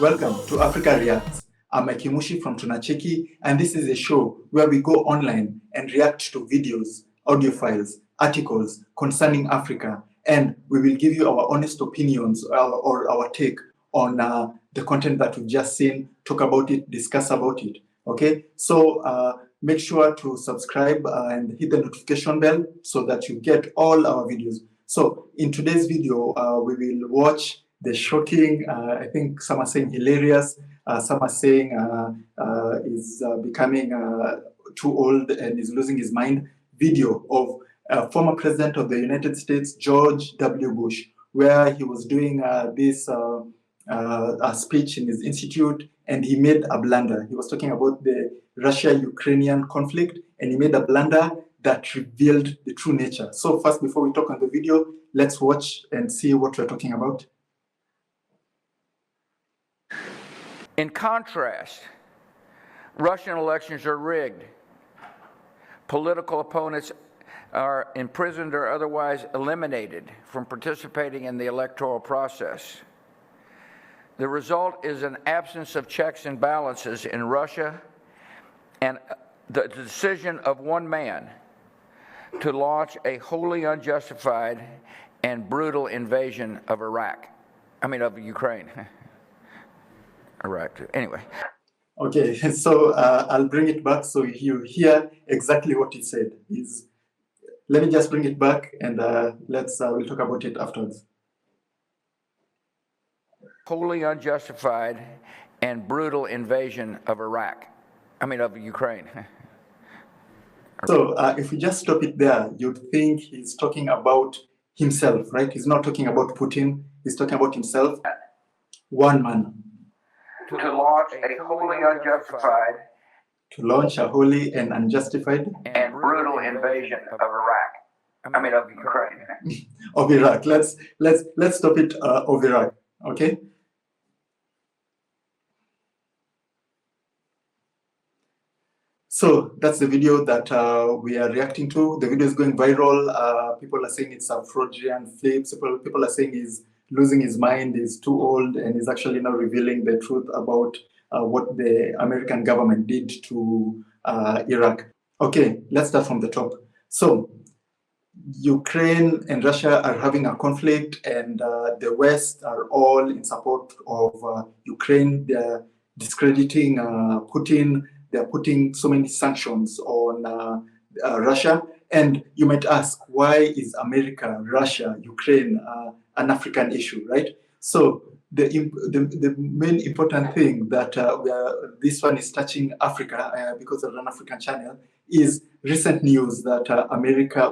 Welcome to Africa Reacts. I'm Akimushi from Tunacheki, and this is a show where we go online and react to videos, audio files, articles concerning Africa, and we will give you our honest opinions or our take on the content that we've just seen, talk about it, discuss about it. Okay, so make sure to subscribe and hit the notification bell so that you get all our videos. So in today's video, we will watch the shocking, I think some are saying hilarious, some are saying is becoming too old and is losing his mind video of former president of the United States, George W. Bush, where he was doing this speech in his institute, and he made a blunder. He was talking about the Russia-Ukrainian conflict, and he made a blunder that revealed the true nature. So first, before we talk on the video, let's watch and see what we're talking about. In contrast, Russian elections are rigged. Political opponents are imprisoned or otherwise eliminated from participating in the electoral process. The result is an absence of checks and balances in Russia and the decision of one man to launch a wholly unjustified and brutal invasion of of Ukraine. Iraq, anyway. Okay, so I'll bring it back so you hear exactly what he said. Let me just bring it back and we'll talk about it afterwards. Wholly unjustified and brutal invasion of of Ukraine. So if we just stop it there, you'd think he's talking about himself, right? He's not talking about Putin, he's talking about himself. One man. To launch a wholly unjustified, and unjustified and brutal invasion of of Ukraine. Of Iraq. Let's stop it of Iraq. Okay. So that's the video that we are reacting to. The video is going viral. People are saying it's a fraudulent flip. People are saying he's losing his mind, is too old, and is actually now revealing the truth about what the American government did to Iraq. Okay, let's start from the top. So Ukraine and Russia are having a conflict, and the West are all in support of Ukraine. They're discrediting Putin. They're putting so many sanctions on Russia. And you might ask, why is America, Russia, Ukraine an African issue, right? So the main important thing that this one is touching Africa because of an African channel is recent news that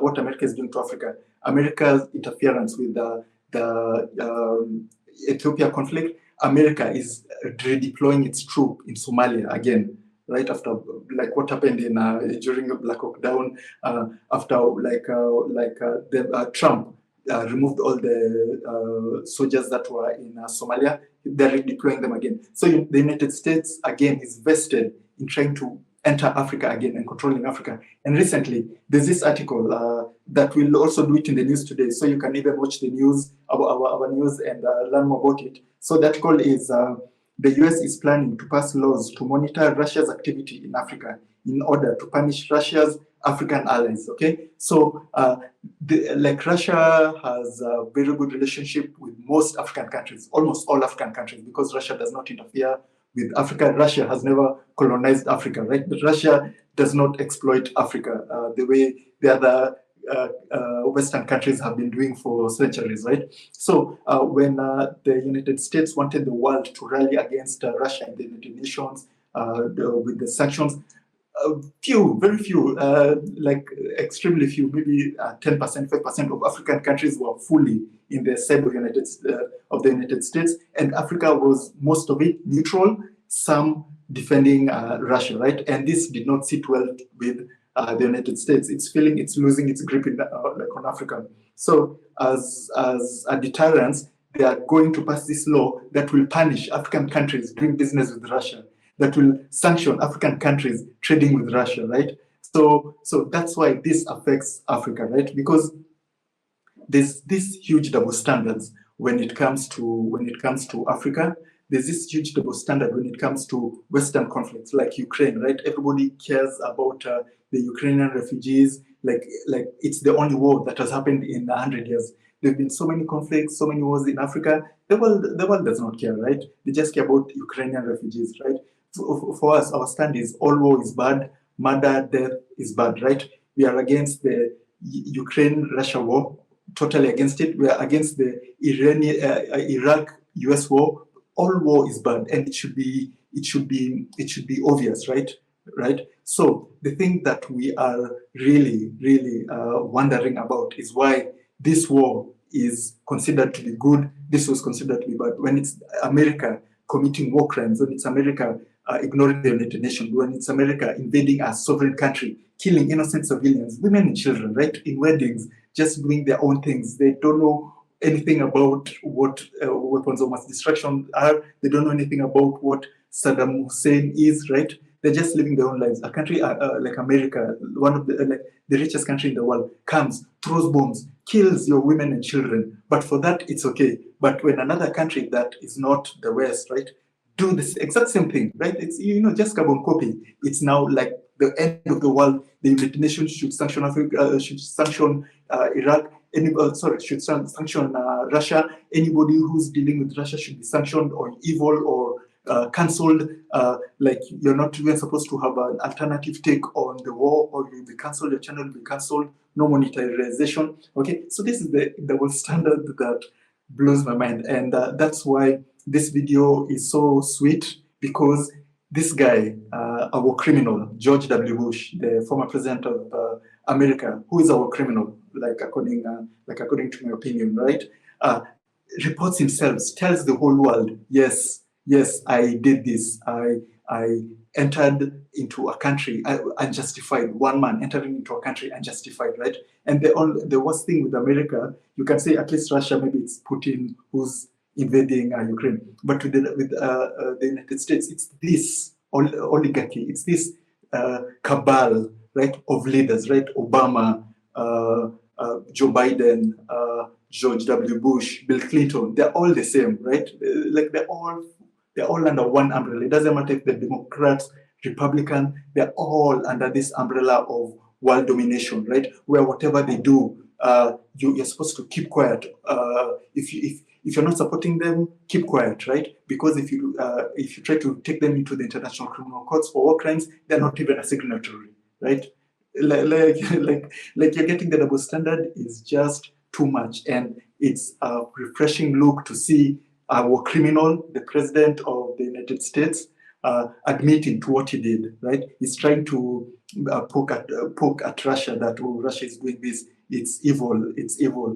what America is doing to Africa. America's interference with the Ethiopia conflict. America is redeploying its troop in Somalia again, right after like what happened in during the Black Hawk Down, after Trump removed all the soldiers that were in Somalia. They're redeploying them again. So the United States again is vested in trying to enter Africa again and controlling Africa. And recently, there's this article that will also do it in the news today. So you can even watch the news, our news, and learn more about it. So that article is the US is planning to pass laws to monitor Russia's activity in Africa in order to punish Russia's African allies. Okay, so Russia has a very good relationship with most African countries, almost all African countries, because Russia does not interfere with Africa. Russia has never colonized Africa, right? But Russia does not exploit Africa the way the other Western countries have been doing for centuries, right? So when the United States wanted the world to rally against Russia in the United Nations with the sanctions, very few, extremely few, maybe 10%, 5% of African countries were fully in the side of the United States, and Africa was most of it neutral, some defending Russia, right? And this did not sit well with the United States. It's feeling it's losing its grip on Africa. So as a deterrence, they are going to pass this law that will punish African countries doing business with Russia, that will sanction African countries trading with Russia, right? So that's why this affects Africa, right? Because there's this huge double standards when it comes to Africa. there's this huge double standard when it comes to Western conflicts, like Ukraine, right? Everybody cares about the Ukrainian refugees, like it's the only war that has happened in 100 years. There have been so many conflicts, so many wars in Africa. The world does not care, right? They just care about Ukrainian refugees, right? For us, our stand is all war is bad, murder, death is bad, right? We are against the Ukraine-Russia war, totally against it. We are against the Iraq-US war. All war is bad, and it should be obvious, right? Right. So the thing that we are really wondering about is why this war is considered to be good. This was considered to be bad. When it's America committing war crimes, when it's America ignoring the United Nations, when it's America invading a sovereign country, killing innocent civilians, women and children, right, in weddings, just doing their own things. They don't know anything about what weapons of mass destruction are. They don't know anything about what Saddam Hussein is, right? They're just living their own lives. A country like America, one of the richest country in the world, comes, throws bombs, kills your women and children. But for that, it's okay. But when another country that is not the West, right, do this exact same thing, right? It's, just carbon copy. It's now like the end of the world. The United Nations should sanction Africa, should sanction Iraq. Should sanction Russia. Anybody who's dealing with Russia should be sanctioned or evil or cancelled. Like you're not even supposed to have an alternative take on the war, or you'll be cancelled. Your channel will be cancelled. No monetization. Okay, so this is the double standard that blows my mind, and that's why this video is so sweet, because this guy, our criminal, George W. Bush, the former president of America, who is our criminal, according to my opinion, right? Reports himself, tells the whole world, yes, I did this. I entered into a country unjustified. One man entering into a country unjustified, right? And the worst thing with America, you can say at least Russia, maybe it's Putin who's invading Ukraine. But with the United States, it's this oligarchy, it's this cabal, right, of leaders, right? Obama, Joe Biden, George W. Bush, Bill Clinton, they're all the same, right? They're all under one umbrella. It doesn't matter if they're Democrats, Republican, they're all under this umbrella of world domination, right? Where whatever they do, you're supposed to keep quiet. If you're not supporting them, keep quiet, right? Because if you try to take them into the international criminal courts for war crimes, they're not even a signatory, right? Like you're getting the double standard is just too much, and it's a refreshing look to see our criminal, the president of the United States, admitting to what he did, right? He's trying to poke at Russia, that Russia is doing this. It's evil.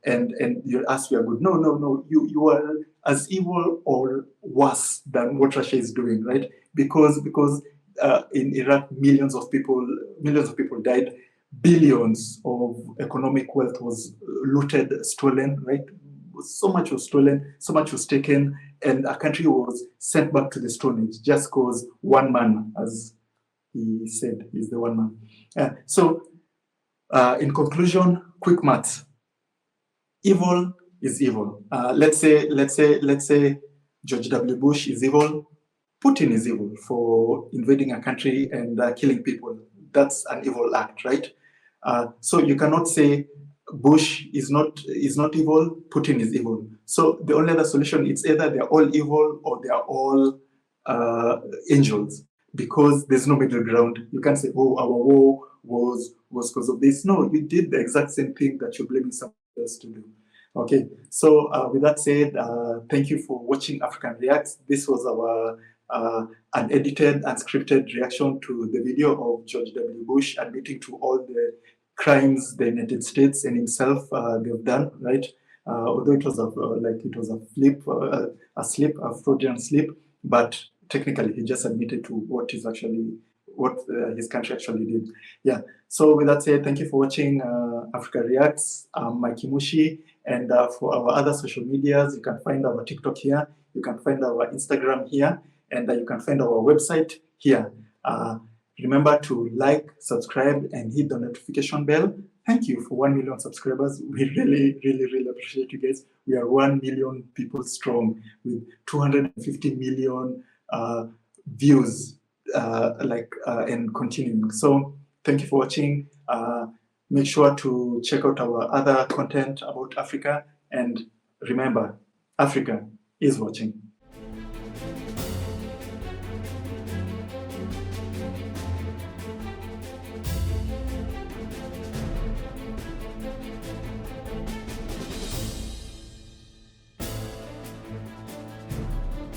And you ask, we are good. No. You are as evil or worse than what Russia is doing, right? Because in Iraq, millions of people died. Billions of economic wealth was looted, stolen, right? So much was stolen, so much was taken, and a country was sent back to the Stone Age just because one man, as he said, is the one man. So, in conclusion, quick maths. Evil is evil. Let's say George W. Bush is evil. Putin is evil for invading a country and killing people. That's an evil act, right? So you cannot say Bush is not evil, Putin is evil. So the only other solution, it's either they're all evil or they're all angels, because there's no middle ground. You can't say, oh, our war was because of this. No, you did the exact same thing that you're blaming someone else to do. Okay, so with that said, thank you for watching African Reacts. This was our unedited, unscripted reaction to the video of George W. Bush admitting to all the crimes the United States and himself they've done, right? Although it was a Freudian slip, but technically he just admitted to what his country actually did. Yeah. So with that said, thank you for watching Africa Reacts. I'm Mike Mushi, and for our other social medias, you can find our TikTok here, you can find our Instagram here, and you can find our website here. Remember to like, subscribe, and hit the notification bell thank you for 1 million subscribers. We really, really, really appreciate you guys. We are 1 million people strong with 250 million views, and continuing. So thank you for watching. Make sure to check out our other content about Africa, and remember, Africa is watching.